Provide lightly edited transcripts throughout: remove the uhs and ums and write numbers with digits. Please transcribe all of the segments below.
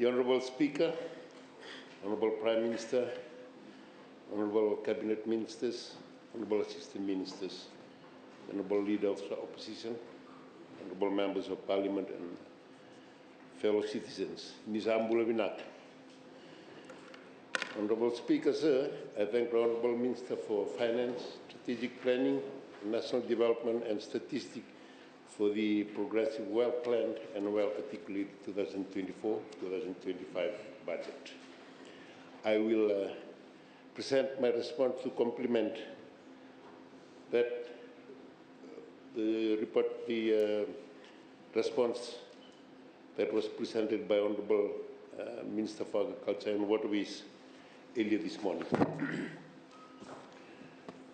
The Honourable Speaker, Honourable Prime Minister, Honourable Cabinet Ministers, Honourable Assistant Ministers, Honourable Leader of the Opposition, Honourable Members of Parliament and fellow citizens. Nizambula Vinak. Honourable Speaker, sir, I thank the Honourable Minister for Finance, Strategic Planning, National Development and Statistics for the progressive, well-planned and well-articulated 2024-2025 budget. I will present my response to complement that the response that was presented by Honourable Minister for Agriculture and Waterways earlier this morning.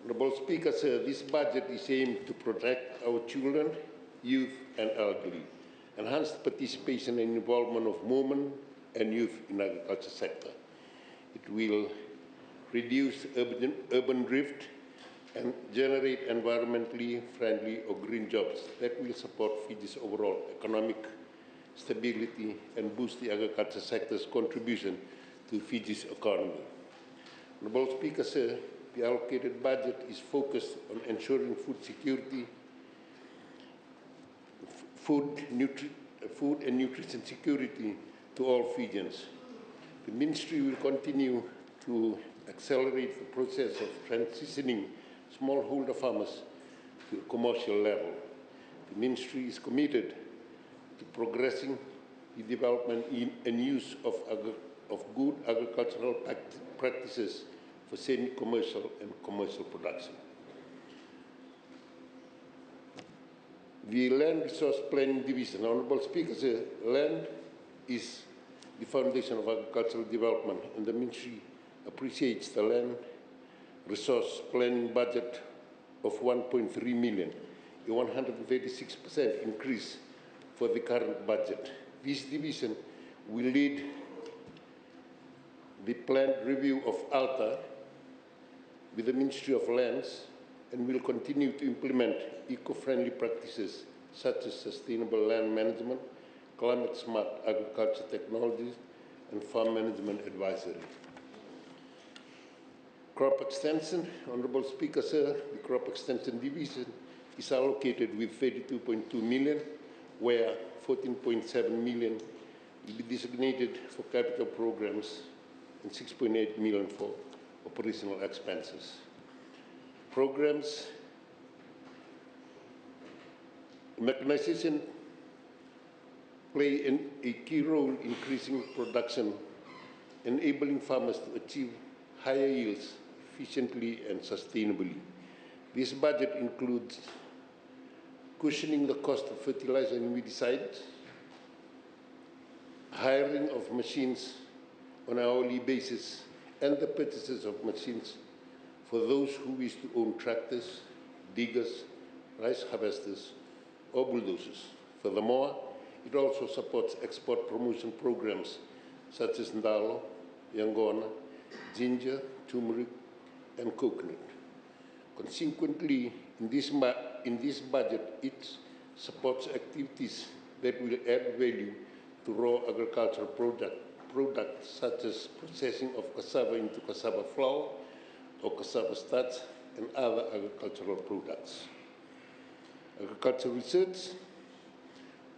Honourable Speaker, sir, this budget is aimed to protect our children, youth and elderly, enhance participation and involvement of women and youth in the agriculture sector. It will reduce urban drift and generate environmentally friendly or green jobs that will support Fiji's overall economic stability and boost the agriculture sector's contribution to Fiji's economy. Honourable Speaker, sir, the allocated budget is focused on ensuring food security, food and nutrition security to all Fijians. The Ministry will continue to accelerate the process of transitioning smallholder farmers to a commercial level. The Ministry is committed to progressing the development and use of good agricultural practices for semi-commercial and commercial production. The Land Resource Planning Division, Honourable Speaker, says land is the foundation of agricultural development, and the Ministry appreciates the Land Resource Planning budget of 1.3 million, a 136% increase for the current budget. This division will lead the planned review of ALTA with the Ministry of Lands and will continue to implement eco-friendly practices such as sustainable land management, climate-smart agriculture technologies, and farm management advisory. Crop extension, Honourable Speaker, sir, the Crop Extension Division is allocated with 32.2 million, where 14.7 million will be designated for capital programs and 6.8 million for operational expenses. Programs, mechanization play a key role in increasing production, enabling farmers to achieve higher yields efficiently and sustainably. This budget includes cushioning the cost of fertilizer and weedicides, hiring of machines on an hourly basis, and the purchases of machines for those who wish to own tractors, diggers, rice harvesters, or bulldozers. Furthermore, it also supports export promotion programs such as ndalo, yangona, ginger, turmeric, and coconut. Consequently, in this budget, it supports activities that will add value to raw agricultural products such as processing of cassava into cassava flour or cassava starch and other agricultural products. Agricultural research,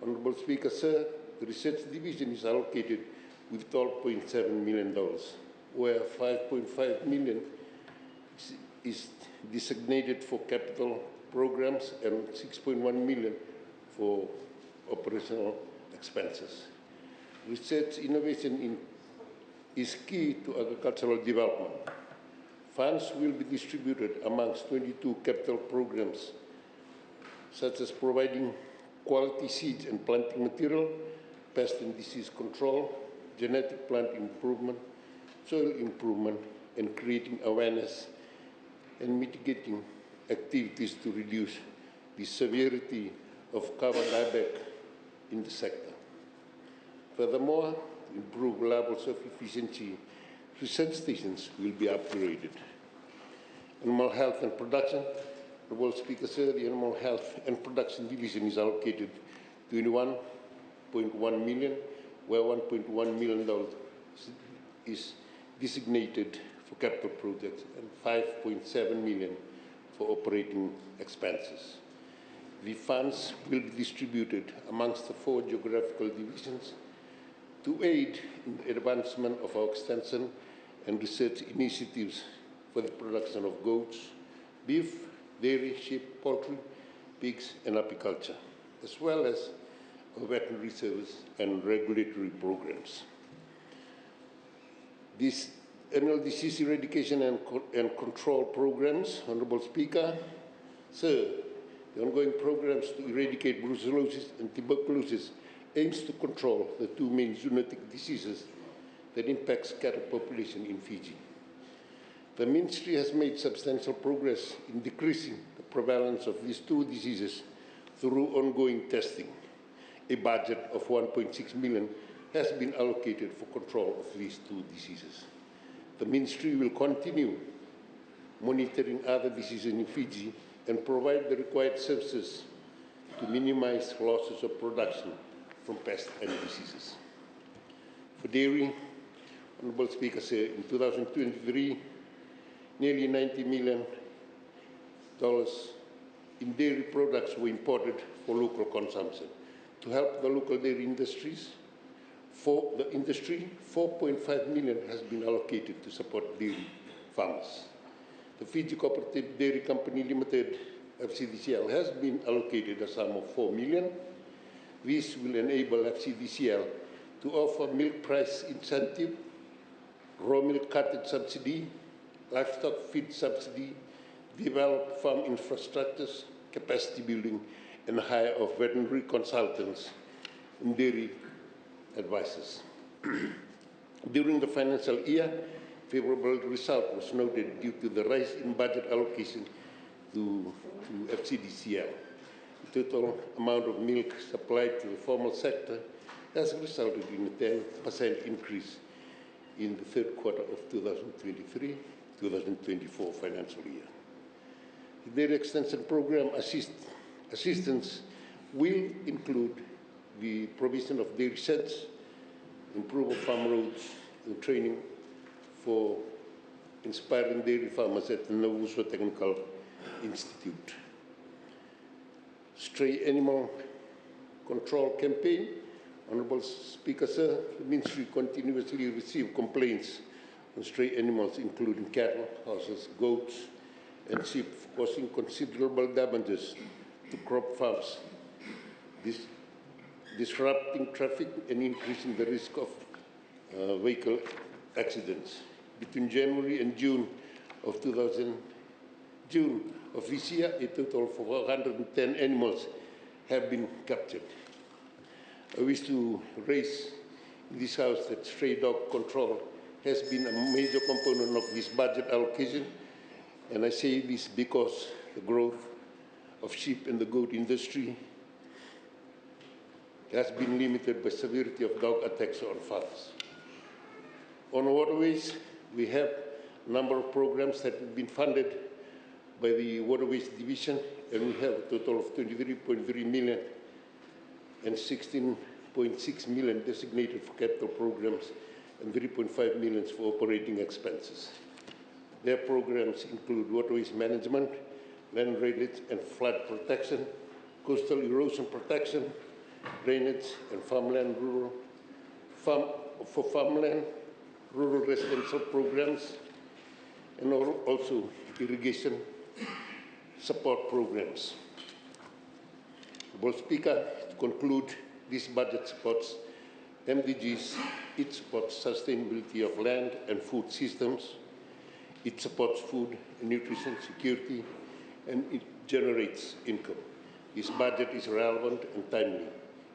Honourable Speaker, sir, the Research Division is allocated with $12.7 million, where 5.5 million is designated for capital programs and 6.1 million for operational expenses. Research innovation is key to agricultural development. Funds will be distributed amongst 22 capital programs, such as providing quality seeds and planting material, pest and disease control, genetic plant improvement, soil improvement, and creating awareness and mitigating activities to reduce the severity of carbon dieback in the sector. Furthermore, to improve levels of efficiency, research stations will be upgraded. Animal health and production, Honourable Speaker, sir, the Animal Health and Production Division is allocated 21.1 million, where $1.1 million is designated for capital projects and $5.7 million for operating expenses. The funds will be distributed amongst the 4 geographical divisions to aid in the advancement of our extension and research initiatives for the production of goats, beef, dairy, sheep, poultry, pigs, and apiculture, as well as veterinary service and regulatory programs. These annual disease eradication and control programs, Honourable Speaker, Sir, the ongoing programs to eradicate brucellosis and tuberculosis aims to control the 2 main zoonotic diseases that impacts cattle population in Fiji. The Ministry has made substantial progress in decreasing the prevalence of these 2 diseases through ongoing testing. A budget of $1.6 million has been allocated for control of these 2 diseases. The Ministry will continue monitoring other diseases in Fiji and provide the required services to minimize losses of production from pests and diseases. For dairy, Honourable Speaker, in 2023, nearly $90 million in dairy products were imported for local consumption. To help the local dairy industries, for the industry, $4.5 million has been allocated to support dairy farmers. The Fiji Cooperative Dairy Company Limited, FCDCL, has been allocated a sum of $4 million. This will enable FCDCL to offer milk price incentive, raw milk cartage subsidy, livestock feed subsidy, develop farm infrastructures, capacity building, and hire of veterinary consultants and dairy advisors. During the financial year, favorable result was noted due to the rise in budget allocation to FCDCL. The total amount of milk supplied to the formal sector has resulted in a 10% increase in the third quarter of 2023-2024 financial year. The Dairy Extension Program assistance will include the provision of dairy sheds, improvement of farm roads, and training for inspiring dairy farmers at the Navuso Technical Institute. Stray animal control campaign. Honourable Speaker, Sir, the Ministry continuously receives complaints on stray animals, including cattle, horses, goats, and sheep, causing considerable damages to crop farms, disrupting traffic and increasing the risk of vehicle accidents. Between January and June of this year, a total of 410 animals have been captured. I wish to raise in this House that stray dog control has been a major component of this budget allocation, and I say this because the growth of sheep and the goat industry has been limited by severity of dog attacks on farms. On Waterways, we have a number of programs that have been funded by the Waterways Division, and we have a total of $23.3 million and $16.6 million designated for capital programs and $3.5 million for operating expenses. Their programs include waterways management, land drainage and flood protection, coastal erosion protection, drainage and farmland, rural residential programs, and also irrigation support programs. Honourable Speaker, to conclude, this budget supports MDGs, it supports sustainability of land and food systems, it supports food and nutrition security, and it generates income. This budget is relevant and timely.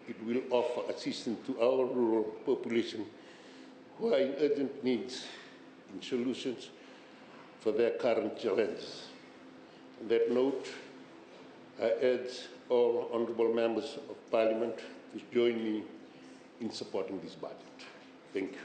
It will offer assistance to our rural population who are in urgent needs and solutions for their current challenges. On that note, I urge all honourable members of Parliament to join me in supporting this budget. Thank you.